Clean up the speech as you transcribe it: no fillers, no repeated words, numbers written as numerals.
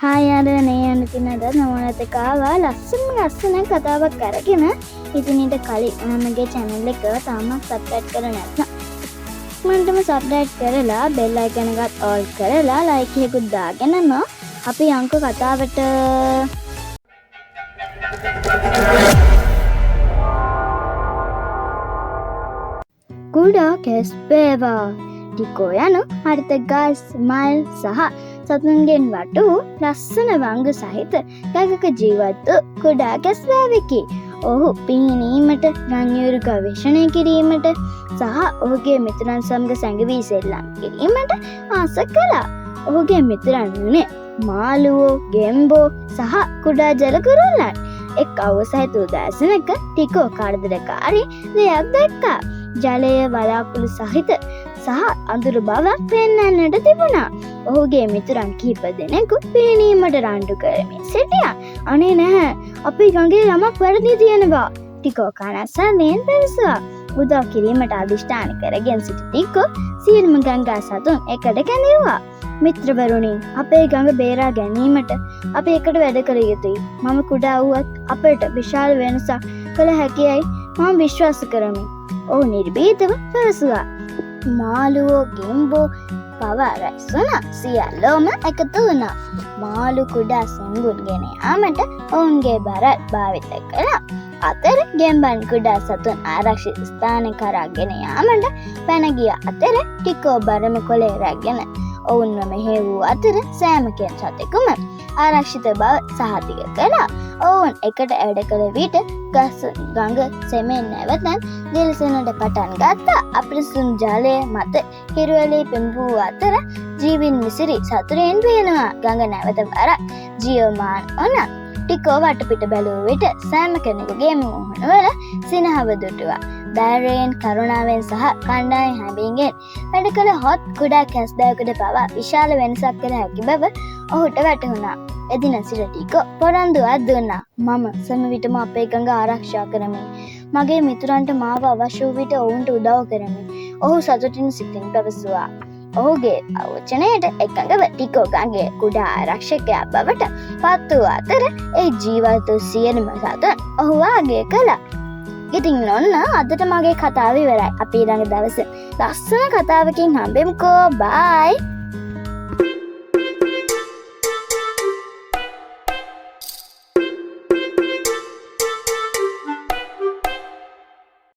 Hi යාළුවනේ අනිතින් අද මමත් එක්ක ආවා ලස්සන කතාවක් අරගෙන. ඉතින් ඊට කලින් මමගේ channel එක තාමත් subscribe කරලා නැත්නම් මන්ටම subscribe කරලා bell icon එකත් all කරලා like එකකුත් දාගෙන යනවා. අපි යන්කෝ කතාවට. කුඩා කැස්පේවා ටිකෝ යන හරිත ගස් මල් සහ සතුන්ගෙන් වටු ලස්සන වංගු සහිත ගඟක ජීවත් වූ කුඩා කැස්බෑවෙකි. ඔහු පිහිනීමට රන්යුරු ගවේෂණය කිරීමට සහ ඔහුගේ මිතුරන් සමග සැඟවී සෙල්ලම් කිරීමට ආස කළා. ඔහුගේ මිතුරන් වුණේ මාළුවෝ, ගෙම්බෝ සහ කුඩා ජල කුරුල්ලන්. එක් අවසහිත උදෑසනක ටිකෝ කරදරකාරී දෙයක් දැක්කා. ජලය වලාකුළු සහිත සහ අඳුරු බවක් පෙන්වන්නට තිබුණා. ඔහුගේ මිතුරන් කිහිප දෙනෙකු පිහිනීමට රණ්ඩු කරමින් සිටියා. අනේ නැහැ, අපි ගඟේ යමක් වැරදි තියෙනවා. ටිකෝ කනස්සල්ලෙන් පැවසුවා. උදව් කිරීමට අදිෂ්ඨාන කරගෙන සිටි ටිකෝ සියලුම ගංගා සතුන් එකට කැඳවුවා. මිත්‍රවරුනි, අපේ ගඟ බේරා ගැනීමට අපි එකට වැඩ කළ යුතුයි. මම කුඩා වුවත් අපට විශාල වෙනසක් කළ හැකියයි මම විශ්වාස කරමි. ඔහු නිර්භීතව පැවසුවා. මාළුවෝ, ගෙම්බෝ පව රැස් වුණා. සියල්ලෝම එකතු වුණා. මාළු කුඩා සෙංගුන් ගෙන යාමට ඔවුන්ගේ බරත් භාවිත කළා. අතර ගෙම්බන් කුඩා සතුන් ආරක්ෂිත ස්ථාන කරා ගෙන යාමට පැන ගිය අතර ටිකෝ බරම කොළේ රැගෙන ඔවුන්ව මෙහෙවූ අතර සෑම සතෙකුම ආරක්ෂිත බව සහතික කළා. ඔවුන් එකට වැඩ කළ විට ගඟ සෙමෙන් නැවතත් දිලිසෙන්නට පටන් ගත්තා. අපිරිසුදු ජලය මත හිරුවැලි පෙම්වූ අතර ජීවින් විසිරි සතුරෙන් පේනවා. ගඟ නැවත වරක් ජීවමාන වුණා. ටිකෝ වටපිට බැලුව විට සෑම කෙනෙකුගේ මුහුණවල සිනහව දුටුවා. ධෛර්යයෙන්, කරුණාවෙන් සහ කණ්ඩායම් හැබීගෙන් වැඩ කළ හොත් කුඩා කැස්බෑවෙකුට පවා විශාල වෙනසක් කළ හැකි බව ඔහුට වැටහුණා. එදින සිට ටිකෝ පොරොන්දුවක් දුන්නා. මම සෑම විටම අපේ ගඟ ආරක්ෂා කරමි. මගේ මිතුරන්ට මාව අවශ්‍ය වූ විට ඔවුන්ට උදව් කරමි. ඔහු සතුටින් සිටින් පැවසුවා. ඔහුගේ අවචනයට එකඟව ටිකෝ ගඟේ කුඩා ආරක්ෂකයා බවට පත් වූ අතර ඒ ජීවත් වූ සියලුම සතුන් ඔහු ආගය කළා. ඉතින් ඔන්න අදට මගේ කතාව ඉවරයි. අපි ඊළඟ දවසේ ලස්සන කතාවකින් හම්බෙමුකෝ. බයි.